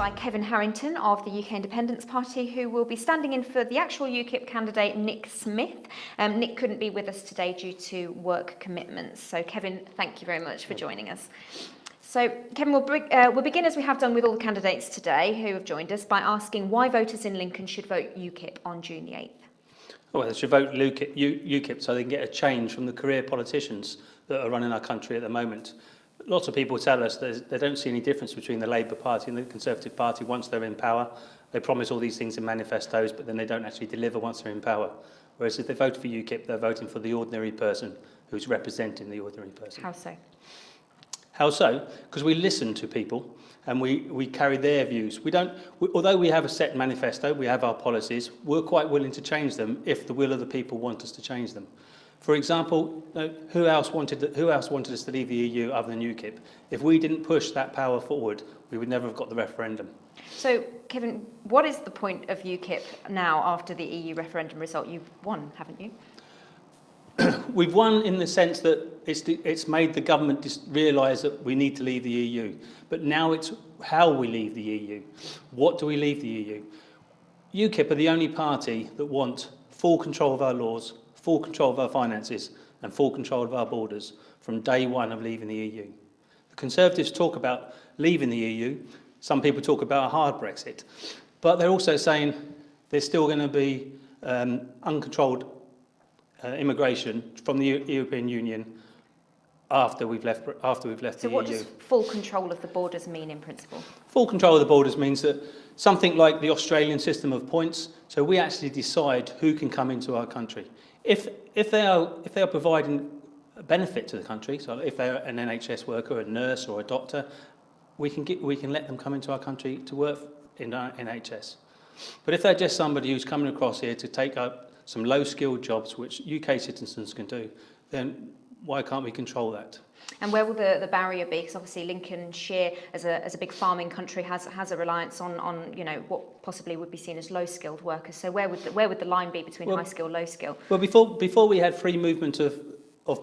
by Kevin Harrington of the UK Independence Party, who will be standing in for the actual UKIP candidate Nick Smith. Nick couldn't be with us today due to work commitments. So Kevin, thank you very much for joining us. So Kevin, we'll begin as we have done with all the candidates today who have joined us by asking why voters in Lincoln should vote UKIP on June the 8th. Well, they should vote UKIP so they can get a change from the career politicians that are running our country at the moment. Lots of people tell us that they don't see any difference between the Labour Party and the Conservative Party once they're in power. They promise all these things in manifestos, but then they don't actually deliver once they're in power. Whereas if they vote for UKIP, they're voting for the ordinary person who's representing the ordinary person. How so? How so? Because we listen to people and we carry their views. Although we have a set manifesto, we have our policies, we're quite willing to change them if the will of the people want us to change them. For example, who else wanted us to leave the EU other than UKIP? If we didn't push that power forward, we would never have got the referendum. So, Kevin, what is the point of UKIP now after the EU referendum result? You've won, haven't you? We've won in the sense that it's made the government realise that we need to leave the EU. But now it's how we leave the EU. What do we leave the EU? UKIP are the only party that want full control of our laws, full control of our finances and full control of our borders from day one of leaving the EU. The Conservatives talk about leaving the EU. Some people talk about a hard Brexit. But they're also saying there's still going to be uncontrolled immigration from the European Union after we've left the EU. So what does full control of the borders mean in principle? Full control of the borders means that something like the Australian system of points, so we actually decide who can come into our country. If they are providing a benefit to the country, so if they're an NHS worker, a nurse or a doctor, we can let them come into our country to work in our NHS. But if they're just somebody who's coming across here to take up some low-skilled jobs, which UK citizens can do, then why can't we control that? And where will the barrier be? Because obviously Lincolnshire, as a big farming country, has a reliance on what possibly would be seen as low-skilled workers. So where would the line be between high-skilled, low-skilled? Well, before we had free movement of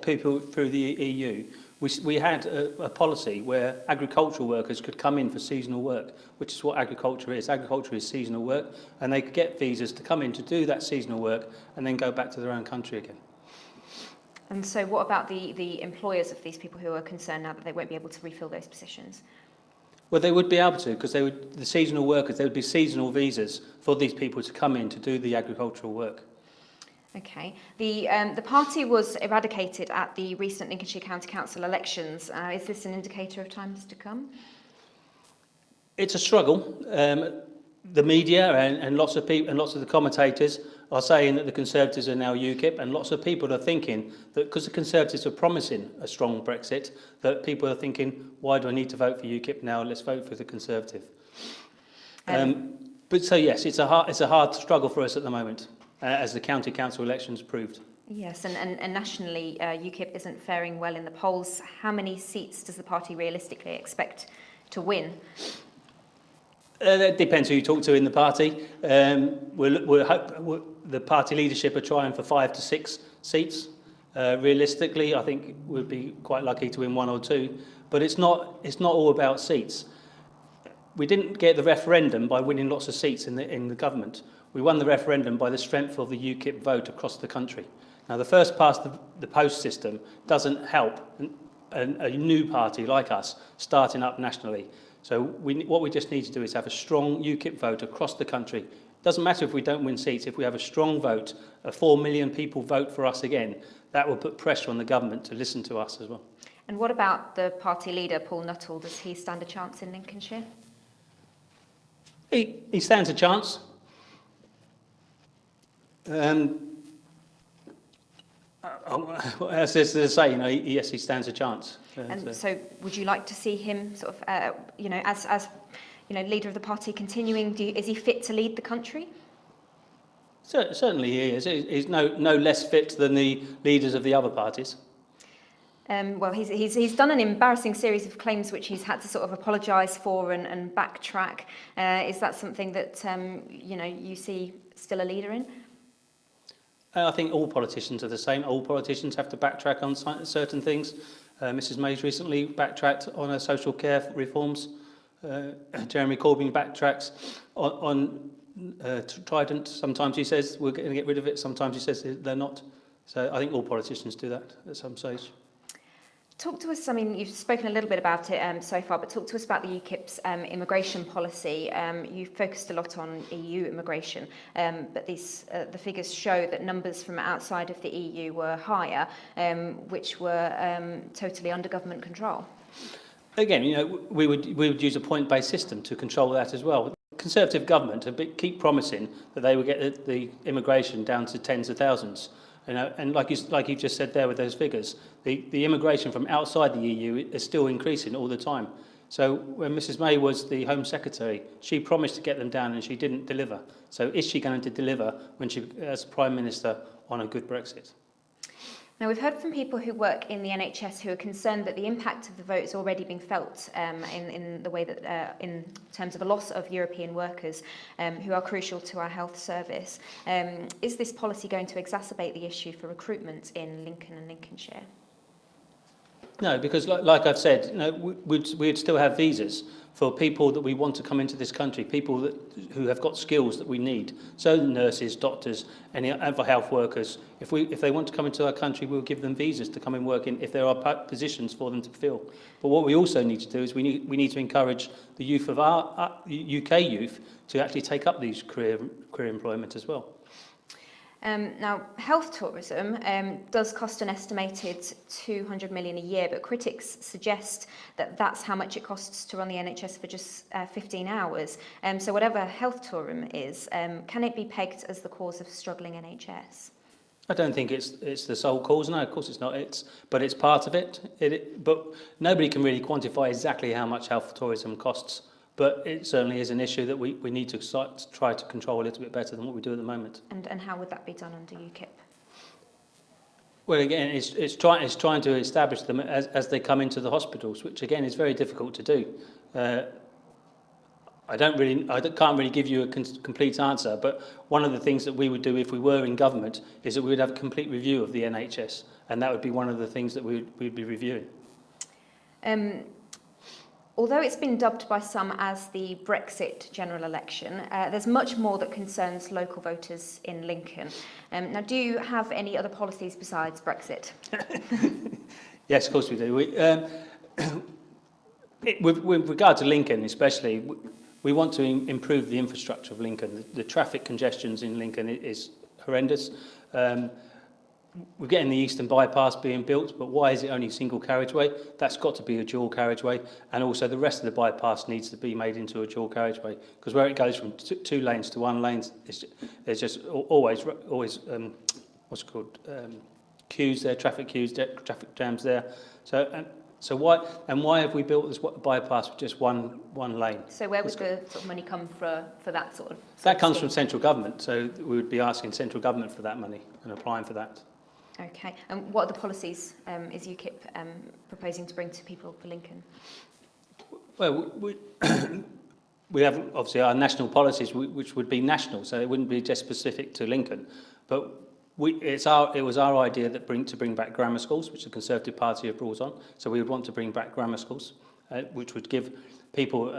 people through the EU, we had a policy where agricultural workers could come in for seasonal work, which is what agriculture is. Agriculture is seasonal work, and they could get visas to come in to do that seasonal work and then go back to their own country again. And so what about the employers of these people who are concerned now that they won't be able to refill those positions? Well, they would be able to, because the seasonal workers, there would be seasonal visas for these people to come in to do the agricultural work. Okay. The party was eradicated at the recent Lincolnshire County Council elections. Is this an indicator of times to come? It's a struggle. The media and lots of people and lots of the commentators are saying that the Conservatives are now UKIP, and lots of people are thinking that because the Conservatives are promising a strong Brexit, that people are thinking, why do I need to vote for UKIP now? Let's vote for the Conservative. But so yes, it's a hard struggle for us at the moment, as the county council elections proved. Yes, and nationally, UKIP isn't faring well in the polls. How many seats does the party realistically expect to win? That depends who you talk to in the party. The party leadership are trying for 5 to 6 seats. Realistically, I think we'd be quite lucky to win 1 or 2. But it's not all about seats. We didn't get the referendum by winning lots of seats in the government. We won the referendum by the strength of the UKIP vote across the country. Now, the first past the post system doesn't help a new party like us starting up nationally. So what we just need to do is have a strong UKIP vote across the country. It doesn't matter if we don't win seats. If we have a strong vote, 4 million people vote for us again, that will put pressure on the government to listen to us as well. And what about the party leader, Paul Nuttall? Does he stand a chance in Lincolnshire? He stands a chance. As they say, yes, he stands a chance. And so would you like to see him sort of, as leader of the party continuing? Is he fit to lead the country? Certainly he is. He's no less fit than the leaders of the other parties. Well, he's done an embarrassing series of claims which he's had to sort of apologise for and backtrack. Is that something that you see still a leader in? I think all politicians are the same. All politicians have to backtrack on certain things. Mrs May's recently backtracked on her social care reforms. Jeremy Corbyn backtracks on Trident. Sometimes he says we're going to get rid of it, sometimes he says they're not. So I think all politicians do that at some stage. Talk to us, I mean, you've spoken a little bit about it so far, but talk to us about the UKIP's immigration policy. You've focused a lot on EU immigration, but the figures show that numbers from outside of the EU were higher, which were totally under government control. Again, we would use a point-based system to control that as well. The Conservative government keep promising that they would get the immigration down to tens of thousands. And like you just said there with those figures, the immigration from outside the EU is still increasing all the time. So when Mrs May was the Home Secretary, she promised to get them down and she didn't deliver. So is she going to deliver when she, as Prime Minister, on a good Brexit? Now, we've heard from people who work in the NHS who are concerned that the impact of the vote is already being felt in the way that, in terms of a loss of European workers who are crucial to our health service. Is this policy going to exacerbate the issue for recruitment in Lincoln and Lincolnshire? No, because like I've said, we'd still have visas for people that we want to come into this country, people who have got skills that we need. So nurses, doctors, and other health workers. If they want to come into our country, we'll give them visas to come and work in if there are positions for them to fill. But what we also need to do is we need to encourage the youth of our UK youth to actually take up these career employment as well. Now, health tourism does cost an estimated 200 million a year, but critics suggest that that's how much it costs to run the NHS for just 15 hours. So whatever health tourism is, can it be pegged as the cause of struggling NHS? I don't think it's the sole cause. No, of course it's not. But it's part of it. But nobody can really quantify exactly how much health tourism costs. But it certainly is an issue that we need to try to control a little bit better than what we do at the moment. And how would that be done under UKIP? Well, again, it's trying to establish them as they come into the hospitals, which again is very difficult to do. I can't really give you a complete answer, but one of the things that we would do if we were in government is that we would have a complete review of the NHS, and that would be one of the things that we'd be reviewing. Although it's been dubbed by some as the Brexit general election, there's much more that concerns local voters in Lincoln. Now, do you have any other policies besides Brexit? Yes, of course we do. With regard to Lincoln especially, we want to improve the infrastructure of Lincoln. The traffic congestions in Lincoln is horrendous. We're getting the Eastern Bypass being built, but why is it only single carriageway? That's got to be a dual carriageway, and also the rest of the bypass needs to be made into a dual carriageway, because where it goes from two lanes to one lane, there's just always what's it called, queues there, traffic jams there. So why have we built this bypass with just one lane? So where would the sort of money come for that sort of? That comes from central government, so we would be asking central government for that money and applying for that. Okay, and what other policies is UKIP proposing to bring to people for Lincoln? Well, we have obviously our national policies, which would be national, so it wouldn't be just specific to Lincoln. But it was our idea that to bring back grammar schools, which the Conservative Party have brought on. So we would want to bring back grammar schools, which would give people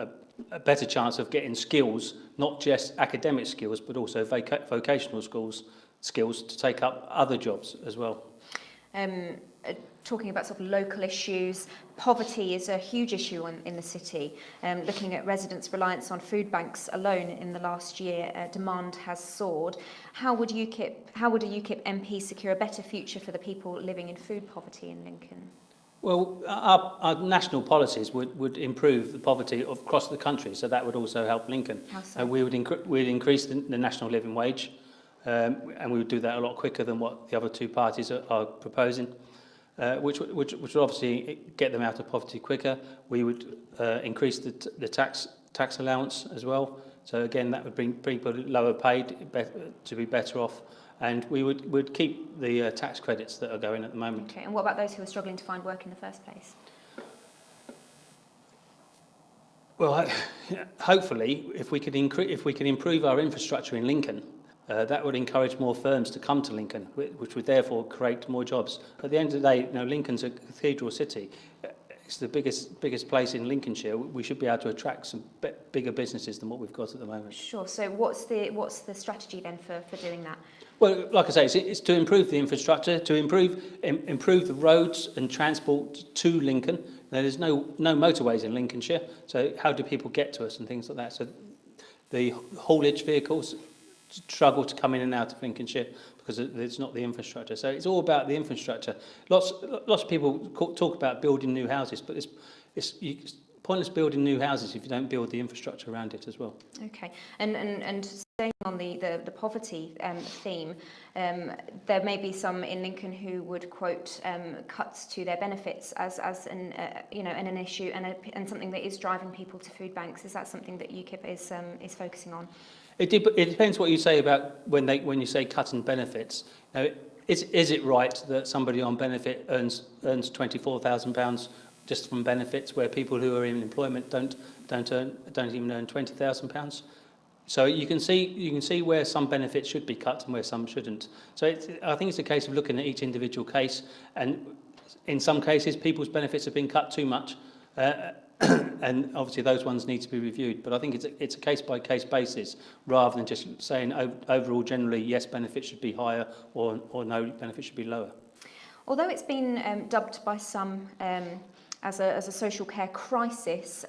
a better chance of getting skills, not just academic skills, but also vocational skills to take up other jobs as well. Talking about sort of local issues, poverty is a huge issue in the city. Looking at residents' reliance on food banks alone in the last year, demand has soared. How would a UKIP MP secure a better future for the people living in food poverty in Lincoln? Well, our national policies would improve the poverty across the country, so that would also help Lincoln. How so? We'd increase the national living wage, and we would do that a lot quicker than what the other two parties are proposing, which would obviously get them out of poverty quicker. We would increase the tax allowance as well. So again, that would bring people lower paid to be better off. And we would keep the tax credits that are going at the moment. Okay, and what about those who are struggling to find work in the first place? Well, hopefully, if we can improve our infrastructure in Lincoln, that would encourage more firms to come to Lincoln, which would therefore create more jobs. At the end of the day, Lincoln's a cathedral city. it's the biggest place in Lincolnshire. We should be able to attract some bigger businesses than what we've got at the moment. Sure. So what's the strategy then for doing that? Well, like I say, it's to improve the infrastructure, to improve the roads and transport to Lincoln. Now, there's no motorways in Lincolnshire, so how do people get to us and things like that? So the haulage vehicles struggle to come in and out of Lincolnshire because it's not the infrastructure. So it's all about the infrastructure. Lots of people talk about building new houses, but it's pointless building new houses if you don't build the infrastructure around it as well. Okay, and staying on the poverty theme, there may be some in Lincoln who would quote cuts to their benefits as an an issue and something that is driving people to food banks. Is that something that UKIP is focusing on? It depends what you say about when you say cut in benefits. Now, is it right that somebody on benefit earns £24,000 just from benefits, where people who are in employment don't even earn £20,000? So you can see where some benefits should be cut and where some shouldn't. So I think it's a case of looking at each individual case, and in some cases people's benefits have been cut too much, and obviously those ones need to be reviewed. But I think it's a case-by-case basis, rather than just saying overall generally yes, benefits should be higher or no, benefits should be lower. Although it's been dubbed by some as a social care crisis,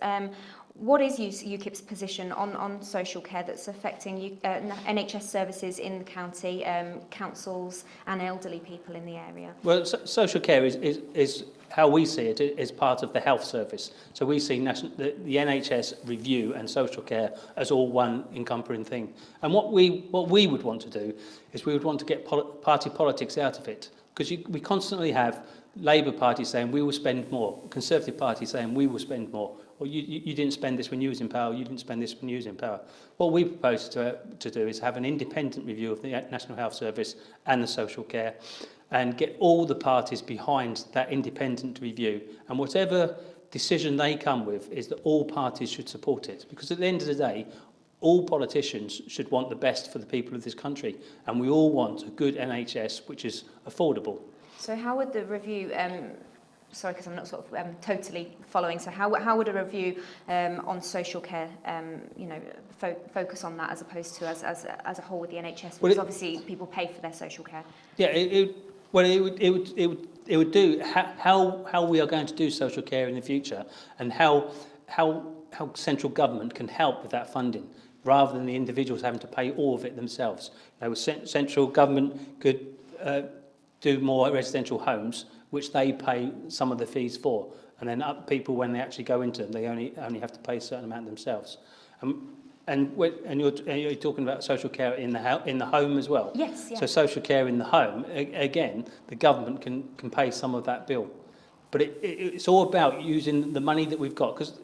what is UKIP's position on social care that's affecting NHS services in the county, councils and elderly people in the area? Well, social care is how we see it, is part of the health service. So we see the NHS review and social care as all one encompassing thing. And what we would want to do is we would want to get party politics out of it, because we constantly have Labour Party saying we will spend more, Conservative Party saying we will spend more, or you didn't spend this when you was in power, you didn't spend this when you was in power. What we propose to do is have an independent review of the National Health Service and the social care, and get all the parties behind that independent review. And whatever decision they come with is that all parties should support it, because at the end of the day, all politicians should want the best for the people of this country, and we all want a good NHS which is affordable. So how would the review, sorry, because I'm not sort of totally following, so how would a review on social care, focus on that as opposed to as a whole with the NHS? Because obviously people pay for their social care. Yeah, it would do how we are going to do social care in the future, and how central government can help with that funding, rather than the individuals having to pay all of it themselves. Central government could do more residential homes, which they pay some of the fees for, and then people, when they actually go into them, they only have to pay a certain amount themselves. And you're talking about social care in the home as well. Yes. Yeah. So social care in the home, again, the government can pay some of that bill, but it's all about using the money that we've got, because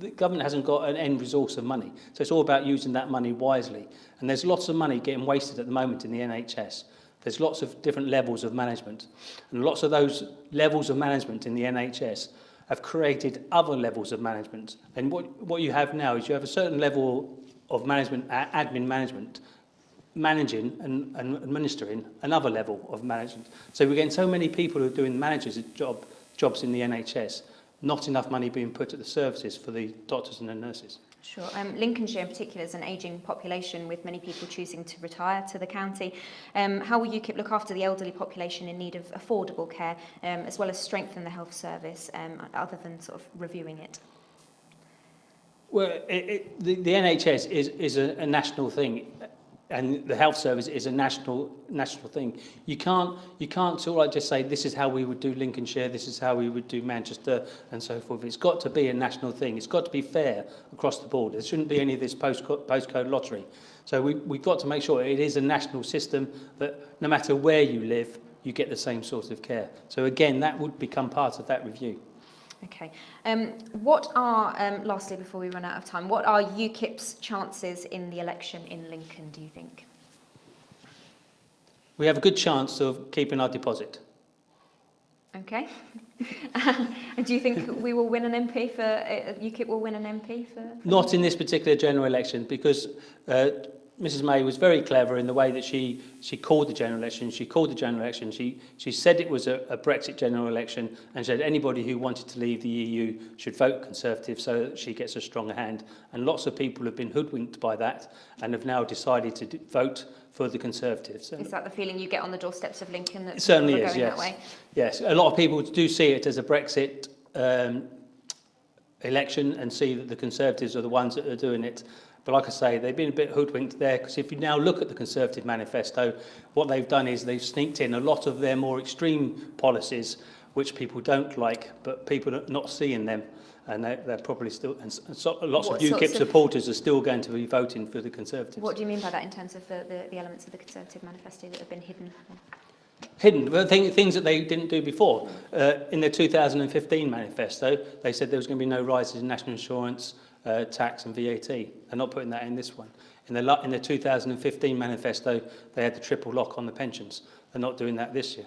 the government hasn't got an end resource of money. So it's all about using that money wisely. And there's lots of money getting wasted at the moment in the NHS. There's lots of different levels of management, and lots of those levels of management in the NHS have created other levels of management. And what you have now is you have a certain level of management, admin management, managing and administering another level of management. So we're getting so many people who are doing managers' jobs in the NHS, not enough money being put at the services for the doctors and the nurses. Sure. Lincolnshire in particular is an ageing population, with many people choosing to retire to the county. How will UKIP look after the elderly population in need of affordable care, as well as strengthen the health service, other than sort of reviewing it? Well, the NHS is a national thing, and the health service is a national thing. You can't sort of like just say this is how we would do Lincolnshire, this is how we would do Manchester, and so forth. It's got to be a national thing. It's got to be fair across the board. There shouldn't be any of this postcode lottery. So we've got to make sure it is a national system, that no matter where you live, you get the same sort of care. So again, that would become part of that review. Okay. What are, lastly, before we run out of time, what are UKIP's chances in the election in Lincoln, do you think? We have a good chance of keeping our deposit. Okay. And do you think we will win an MP UKIP will win an MP for? Not in this particular general election, because Mrs May was very clever in the way that she called the general election. She called the general election. She said it was a Brexit general election, and said anybody who wanted to leave the EU should vote Conservative so that she gets a stronger hand. And lots of people have been hoodwinked by that and have now decided to vote for the Conservatives. Is that the feeling you get on the doorsteps of Lincoln? That it certainly people are is, going yes. That way? Yes, a lot of people do see it as a Brexit election and see that the Conservatives are the ones that are doing it. But like I say, they've been a bit hoodwinked there, because if you now look at the Conservative manifesto, what they've done is they've sneaked in a lot of their more extreme policies, which people don't like, but people are not seeing them. And they're probably still, and so, lots of UKIP supporters are still going to be voting for the Conservatives. What do you mean by that in terms of the elements of the Conservative manifesto that have been hidden? Hidden, well, things that they didn't do before. In their 2015 manifesto, they said there was going to be no rises in national insurance, tax and VAT. They're not putting that in this one. In the 2015 manifesto, they had the triple lock on the pensions. They're not doing that this year.